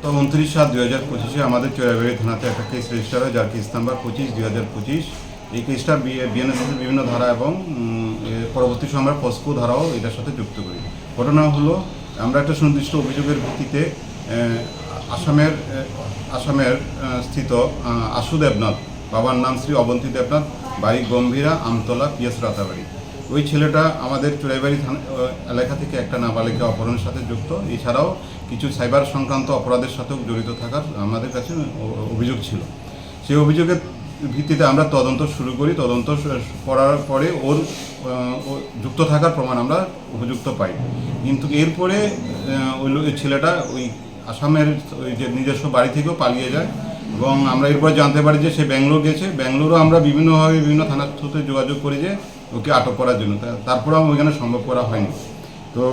তো 29/7/2025 আমাদের চোরাইবাড়ি থানাতে একটা কেস রেজিস্টার হয়, যার কেস নাম্বার 25/2025। এই কেসটা বিএনএসএসের বিভিন্ন ধারা এবং পরবর্তী সময় আমরা পস্কো ধারাও এটার সাথে যুক্ত করি। ঘটনা হলো, আমরা একটা সুনির্দিষ্ট অভিযোগের ভিত্তিতে আসামের স্থিত আশু দেবনাথ, বাবার নাম শ্রী অবন্তী দেবনাথ, বাড়ি গম্ভীরা, আমতলা, পিএস রাতাবাড়ি। ওই ছেলেটা আমাদের চোরাইবাড়ি থানা এলাকা থেকে একটা নাবালিকা অপহরণের সাথে যুক্ত, এছাড়াও কিছু সাইবার সংক্রান্ত অপরাধের সাথেও জড়িত থাকার আমাদের কাছে অভিযোগ ছিল। সেই অভিযোগের ভিত্তিতে আমরা তদন্ত শুরু করি। তদন্ত করার পরে ওর যুক্ত থাকার প্রমাণ আমরা উপযুক্ত পাই। কিন্তু এরপরে ওই ছেলেটা ওই আসামের ওই যে নিজস্ব বাড়ি থেকেও পালিয়ে যায় এবং আমরা এরপরে জানতে পারি যে সে ব্যাঙ্গালোর গেছে। ব্যাঙ্গালোরও আমরা বিভিন্নভাবে বিভিন্ন থানার সাথে যোগাযোগ করি যে ওকে আটক করার জন্য, তারপরেও ওইখানে সম্ভব করা হয়নি। তো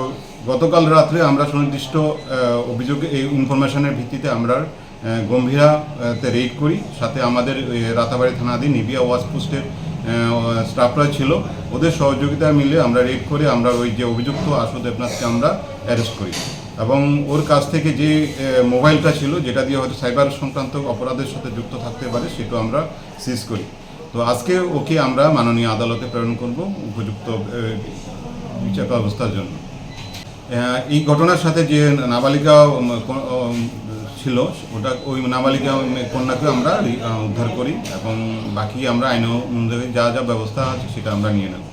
গতকাল রাত্রে আমরা সুনির্দিষ্ট অভিযোগ এই ইনফরমেশনের ভিত্তিতে আমরা গম্ভীরাতে রেড করি। সাথে আমাদের রাতাবাড়ি থানাধীন নিবিয়া ওয়াচ পোস্টের স্টাফরা ছিল, ওদের সহযোগিতা মিলে আমরা রেড করে আমরা ওই যে অভিযুক্ত আশু দেবনাথকে আমরা অ্যারেস্ট করি এবং ওর কাছ থেকে যে মোবাইলটা ছিল, যেটা দিয়ে হয়তো সাইবার সংক্রান্ত অপরাধের সাথে যুক্ত থাকতে পারে, সেটা আমরা সিজ করি। তো আজকে ওকে আমরা মাননীয় আদালতে প্রেরণ করব উপযুক্ত বিচার ব্যবস্থার জন্য। এই ঘটনার সাথে যে নাবালিকা ছিল, ওই নাবালিকা কন্যাকে আমরা উদ্ধার করি এবং বাকি আমরা আইন অনুযায়ী যা যা ব্যবস্থা আছে সেটা আমরা নিয়ে নেব।